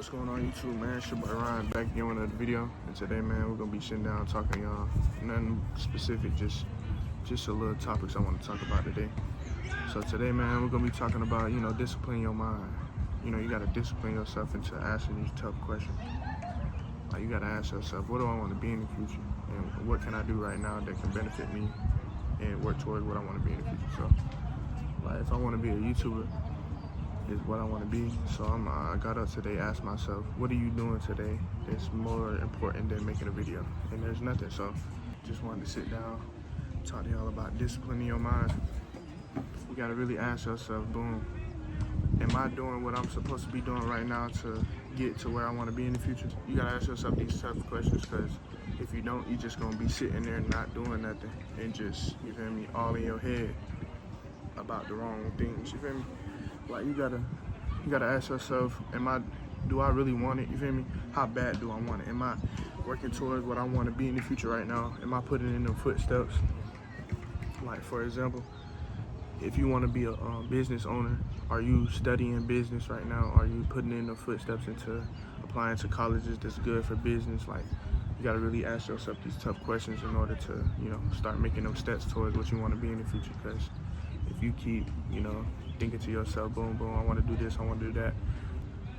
What's going on YouTube, man? It's your boy Ryan back again with another video. And today, man, we're gonna be sitting down talking to y'all. Nothing specific, just a little topics I want to talk about today. So today, man, we're gonna be talking about, disciplining your mind. You gotta discipline yourself into answering these tough questions. Like, you gotta ask yourself, what do I want to be in the future? And what can I do right now that can benefit me and work towards what I want to be in the future? So, like, if I want to be a YouTuber, is what I want to be. So I got up today, asked myself, what are you doing today that's more important than making a video? And there's nothing. So just wanted to sit down, talk to y'all about disciplining your mind. You got to really ask yourself, boom, am I doing what I'm supposed to be doing right now to get to where I want to be in the future? You got to ask yourself these tough questions, because if you don't, you're just going to be sitting there not doing nothing and just, you feel me, all in your head about the wrong things, you feel me? Like, you gotta ask yourself, do I really want it? You feel me? How bad do I want it? Am I working towards what I want to be in the future right now? Am I putting in them footsteps? Like, for example, if you want to be a business owner, are you studying business right now? Are you putting in the footsteps into applying to colleges that's good for business? Like, you gotta really ask yourself these tough questions in order to, start making them steps towards what you want to be in the future. Because if you keep, thinking to yourself, boom, boom, I want to do this, I want to do that,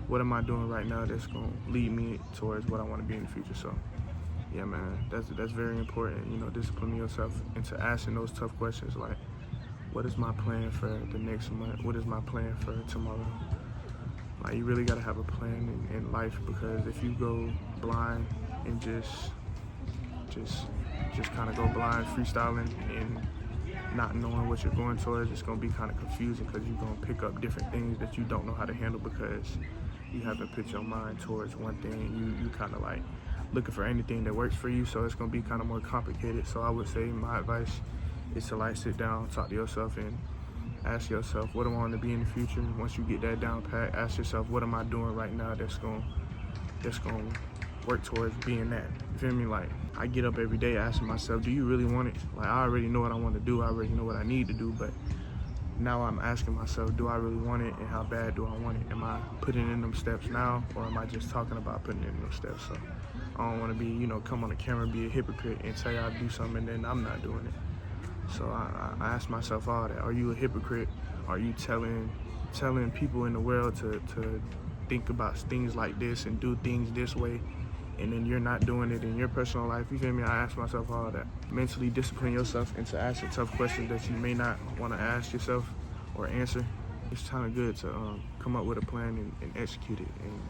what am I doing right now that's going to lead me towards what I want to be in the future? So, yeah, man, that's very important, disciplining yourself into asking those tough questions, like, what is my plan for the next month? What is my plan for tomorrow? Like, you really got to have a plan in life, because if you go blind and just kind of go blind, freestyling, and not knowing what you're going towards, it's going to be kind of confusing, because you're going to pick up different things that you don't know how to handle, because you haven't put your mind towards one thing. You kind of like looking for anything that works for you, so it's going to be kind of more complicated. So I would say my advice is to, like, sit down, talk to yourself, and ask yourself, what do I want to be in the future? Once you get that down pat, ask yourself, what am I doing right now that's going to work towards being that? You feel me? Like, I get up every day asking myself, do you really want it? Like, I already know what I want to do, I already know what I need to do, but now I'm asking myself, do I really want it, and how bad do I want it? Am I putting in them steps now, or am I just talking about putting in those steps? So I don't want to be, come on the camera and be a hypocrite and say I'll do something and then I'm not doing it. So I ask myself all that. Are you a hypocrite? Are you telling people in the world to think about things like this and do things this way, and then you're not doing it in your personal life? You feel me? I ask myself all of that. Mentally discipline yourself into asking tough questions that you may not want to ask yourself or answer. It's kind of good to come up with a plan and execute it. And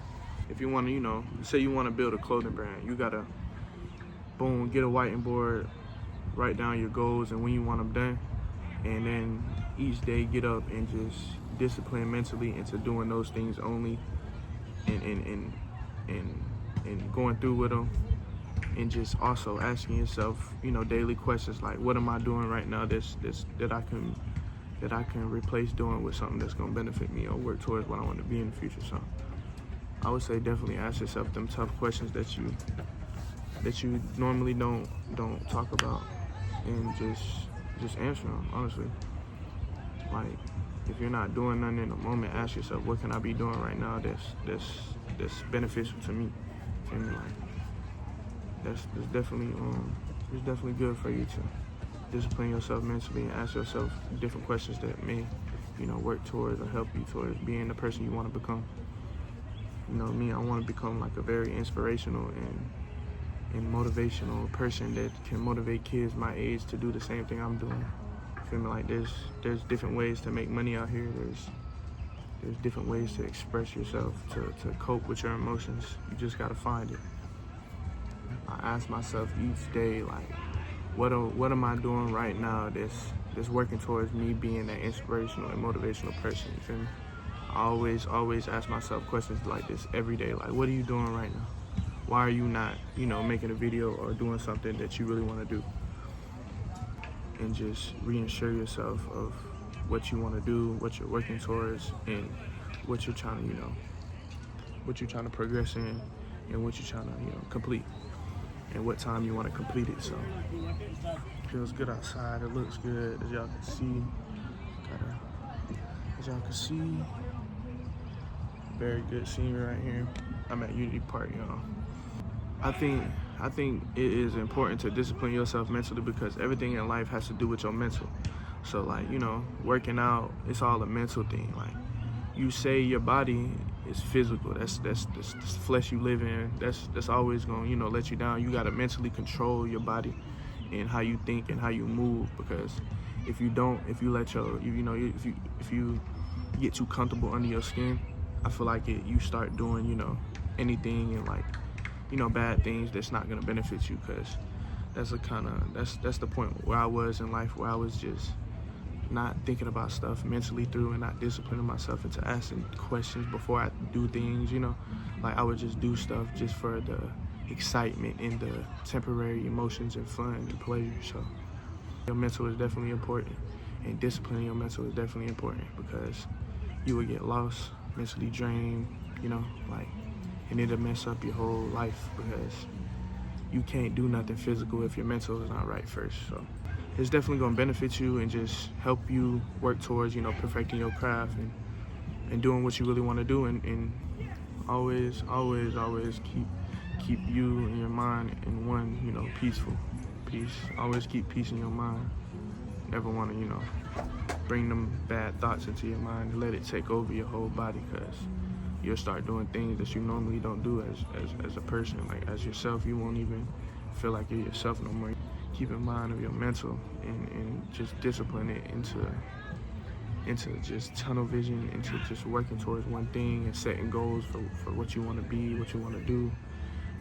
if you want to, say you want to build a clothing brand, you gotta, boom, get a whiting board, write down your goals and when you want them done, and then each day get up and just discipline mentally into doing those things only, and going through with them, and just also asking yourself, daily questions like, what am I doing right now that I can replace doing with something that's gonna benefit me or work towards what I want to be in the future. So I would say definitely ask yourself them tough questions that you normally don't talk about, and just answer them honestly. Like, if you're not doing nothing in the moment, ask yourself, what can I be doing right now that's beneficial to me? And like, that's definitely good for you to discipline yourself mentally and ask yourself different questions that may, work towards or help you towards being the person you want to become. Me, I want to become like a very inspirational and motivational person that can motivate kids my age to do the same thing I'm doing. Feel me? Like, there's different ways to make money out here. There's different ways to express yourself, to cope with your emotions. You just gotta find it. I ask myself each day, like, what am I doing right now that's working towards me being that inspirational and motivational person? You feel me? I always ask myself questions like this every day. Like, what are you doing right now? Why are you not, making a video or doing something that you really want to do? And just reassure yourself of what you want to do, what you're working towards, and what you're trying to progress in, and what you're trying to, complete, and what time you want to complete it. So it feels good outside. It looks good, as y'all can see. very good senior right here. I'm at Unity Park, y'all. I think it is important to discipline yourself mentally because everything in life has to do with your mental. So like, you know, working out, it's all a mental thing. Like, you say your body is physical. That's flesh you live in. That's always gonna, you know, let you down. You gotta mentally control your body and how you think and how you move, because if you don't, if you let your, if you get too comfortable under your skin, I feel like you start doing, you know, anything and like, you know, bad things that's not gonna benefit you, because that's the point where I was in life, where I was just not thinking about stuff mentally through and not disciplining myself into asking questions before I do things, you know. Like, I would just do stuff just for the excitement and the temporary emotions and fun and pleasure. So your mental is definitely important, and disciplining your mental is definitely important, because you will get lost, mentally drained, you know, like, and it'll mess up your whole life, because you can't do nothing physical if your mental is not right first. So it's definitely gonna benefit you and just help you work towards, you know, perfecting your craft and doing what you really want to do, and always keep you and your mind in one, you know, peaceful. Peace. Always keep peace in your mind. Never want to, you know, bring them bad thoughts into your mind and let it take over your whole body, because you'll start doing things that you normally don't do as a person. Like, as yourself, you won't even feel like you're yourself no more. Keep in mind of your mental and just discipline it into just tunnel vision, into just working towards one thing and setting goals for what you want to be, what you want to do,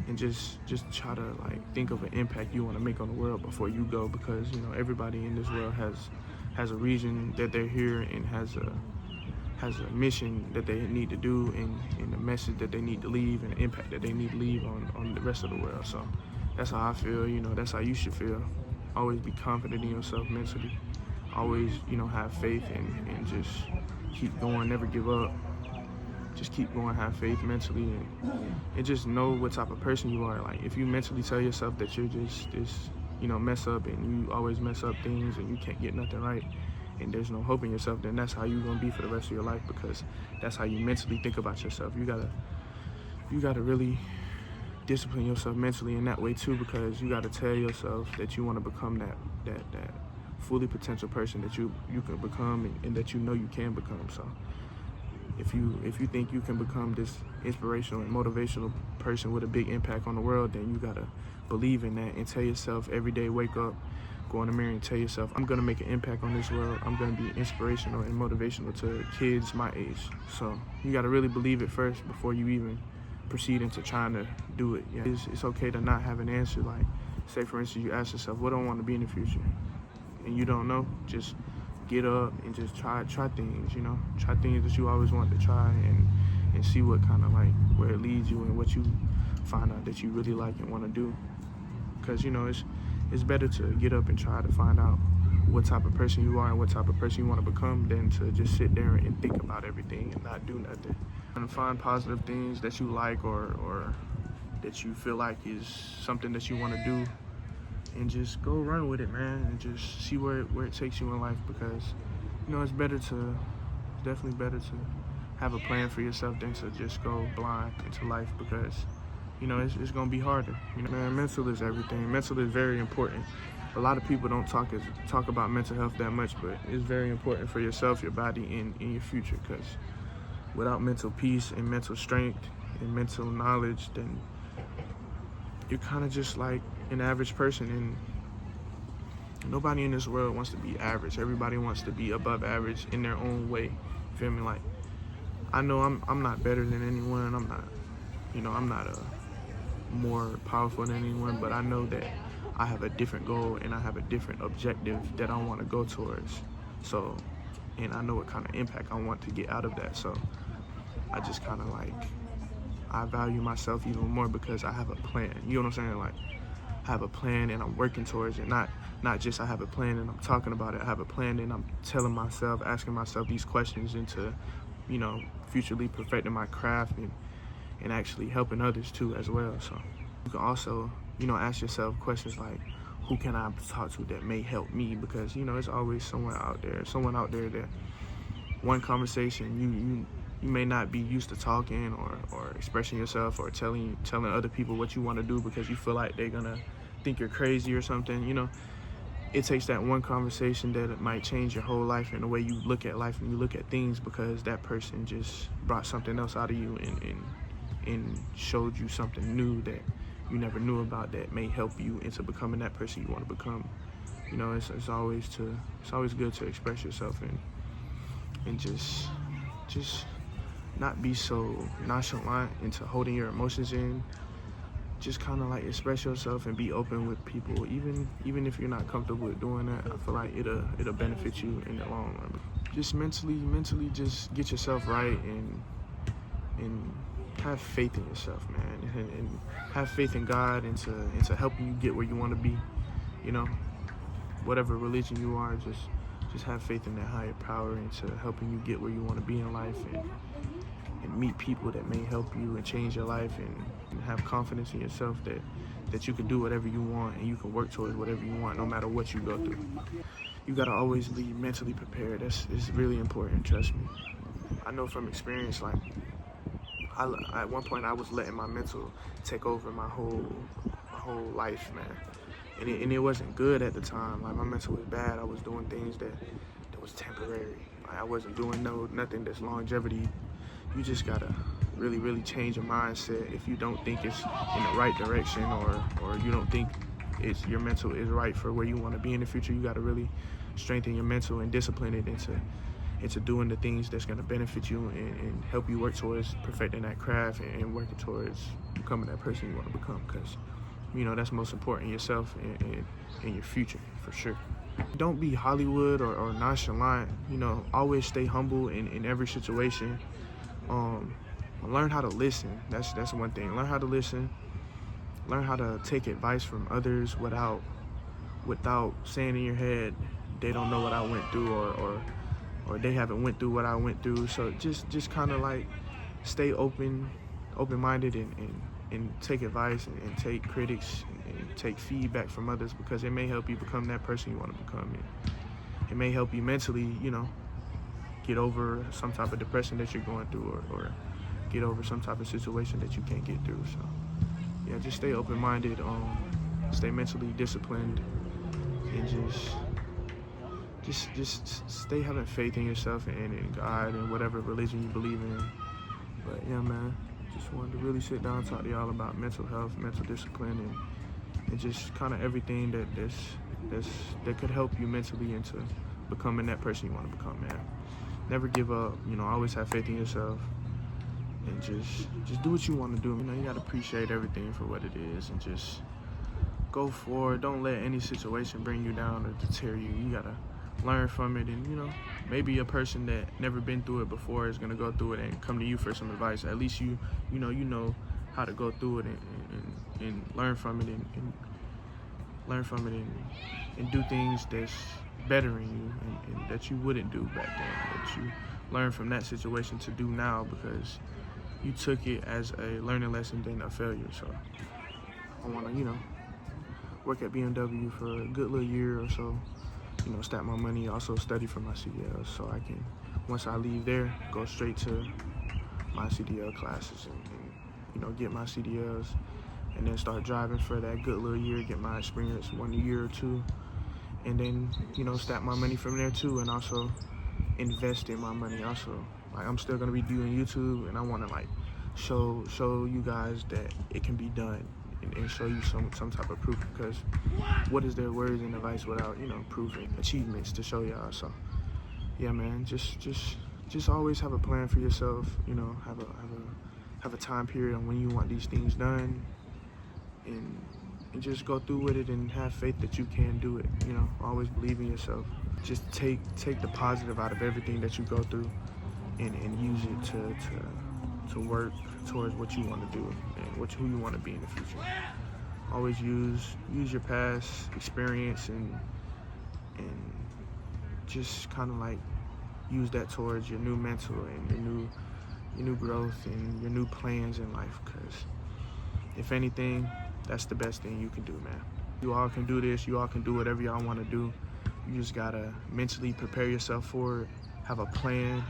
and just try to like think of an impact you want to make on the world before you go, because, you know, everybody in this world has a reason that they're here and has a mission that they need to do, and a message that they need to leave, and an impact that they need to leave on the rest of the world. So that's how I feel, you know, that's how you should feel. Always be confident in yourself mentally. Always, you know, have faith and just keep going, never give up. Just keep going, have faith mentally, and just know what type of person you are. Like, if you mentally tell yourself that you're just this, you know, mess up, and you always mess up things and you can't get nothing right, and there's no hope in yourself, then that's how you're gonna be for the rest of your life, because that's how you mentally think about yourself. You gotta really discipline yourself mentally in that way too, because you gotta tell yourself that you want to become that fully potential person that you can become, and that you know you can become. So if you think you can become this inspirational and motivational person with a big impact on the world, then you gotta believe in that and tell yourself every day, wake up, go in the mirror and tell yourself, I'm gonna make an impact on this world. I'm gonna be inspirational and motivational to kids my age. So you gotta really believe it first before you even proceed into trying to do it. Yeah. It's okay to not have an answer. Like, say for instance, you ask yourself, what do I want to be in the future? And you don't know, just get up and just try things, you know, try things that you always wanted to try, and see what kind of, like, where it leads you and what you find out that you really like and want to do. Because, you know, it's better to get up and try to find out what type of person you are and what type of person you want to become than to just sit there and think about everything and not do nothing. And find positive things that you like or that you feel like is something that you want to do, and just go run with it, man, and just see where it takes you in life, because, you know, it's definitely better to have a plan for yourself than to just go blind into life, because, you know, it's gonna be harder. You know, man, mental is everything. Mental is very important. A lot of people don't talk about mental health that much, but it's very important for yourself, your body, and in your future, because without mental peace and mental strength and mental knowledge, then you're kind of just like an average person, and nobody in this world wants to be average. Everybody wants to be above average in their own way. You feel me? Like, I know I'm not better than anyone. I'm not more powerful than anyone, but I know that I have a different goal and I have a different objective that I want to go towards. So, and I know what kind of impact I want to get out of that. So I just kind of like, I value myself even more because I have a plan. You know what I'm saying? Like, I have a plan and I'm working towards it. Not just I have a plan and I'm talking about it. I have a plan and I'm telling myself, asking myself these questions into, you know, futurely perfecting my craft and actually helping others too as well. So you can also, you know, ask yourself questions like, who can I talk to that may help me? Because, you know, it's always someone out there that one conversation you may not be used to talking or expressing yourself or telling other people what you want to do because you feel like they're gonna think you're crazy or something. It takes that one conversation that it might change your whole life and the way you look at life and you look at things, because that person just brought something else out of you and showed you something new that you never knew about that may help you into becoming that person you want to become. It's always good to express yourself and just not be so nonchalant into holding your emotions in. Just kind of like express yourself and be open with people, even if you're not comfortable with doing that. I feel like it'll benefit you in the long run. Just mentally just get yourself right and have faith in yourself, man, and have faith in God into helping you get where you want to be. Whatever religion you are, just have faith in that higher power into helping you get where you want to be in life, and meet people that may help you and change your life, and have confidence in yourself that you can do whatever you want and you can work towards whatever you want no matter what you go through. You gotta always be mentally prepared. It's really important, trust me. I know from experience, like at one point I was letting my mental take over my whole life, man. And it wasn't good at the time. Like, my mental was bad. I was doing things that was temporary. Like, I wasn't doing nothing that's longevity. You just gotta really change your mindset. If you don't think it's in the right direction, or you don't think your mental is right for where you want to be in the future, you gotta really strengthen your mental and discipline it into doing the things that's gonna benefit you and help you work towards perfecting that craft and working towards becoming that person you want to become. Because that's most important, yourself and your future, for sure. Don't be Hollywood or nonchalant. Always stay humble in every situation. Learn how to listen. That's one thing. Learn how to listen. Learn how to take advice from others without saying in your head they don't know what I went through or they haven't went through what I went through. So just kind of like stay open-minded and take advice and take critics and take feedback from others, because it may help you become that person you want to become. It may help you mentally, get over some type of depression that you're going through, or get over some type of situation that you can't get through. So yeah, just stay open-minded, stay mentally disciplined, and just stay having faith in yourself and in God and whatever religion you believe in. But yeah, man, just wanted to really sit down and talk to y'all about mental health, mental discipline, and just kind of everything that could help you mentally into becoming that person you want to become, man. Never give up, always have faith in yourself, and just do what you want to do. You gotta appreciate everything for what it is and just go forward. Don't let any situation bring you down or deter you. You gotta learn from it, and maybe a person that never been through it before is gonna go through it and come to you for some advice. At least you know how to go through it and learn from it and do things that's bettering you and that you wouldn't do back then, that you learn from that situation to do now because you took it as a learning lesson than a failure. So I want to work at BMW for a good little year or so, stack my money, also study for my CDLs, so I can, once I leave there, go straight to my CDL classes and get my CDLs, and then start driving for that good little year, get my experience 1 year or two, and then stack my money from there too, and also invest in my money also. Like, I'm still gonna be doing YouTube, and I want to show you guys that it can be done, and show you some type of proof, because what is there words and advice without proof and achievements to show y'all? So yeah, man, just always have a plan for yourself. Have a time period on when you want these things done, and just go through with it and have faith that you can do it. Always believe in yourself. Just take the positive out of everything that you go through and use it to work towards what you want to do and who you want to be in the future. Always use your past experience and just kind of use that towards your new mental and your new growth and your new plans in life, because if anything, that's the best thing you can do, man. You all can do this. You all can do whatever y'all want to do. You just gotta mentally prepare yourself for it, have a plan,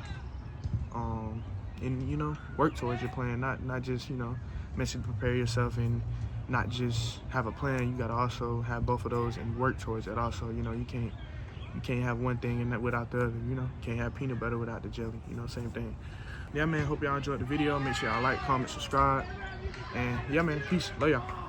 and you know, work towards your plan. Not just, you know, mentally prepare yourself and not just have a plan. You gotta also have both of those and work towards it. Also, you know, you can't have one thing and that without the other. You know, can't have peanut butter without the jelly. You know, same thing. Yeah, man. Hope y'all enjoyed the video. Make sure y'all like, comment, subscribe, and yeah, man. Peace. Love y'all.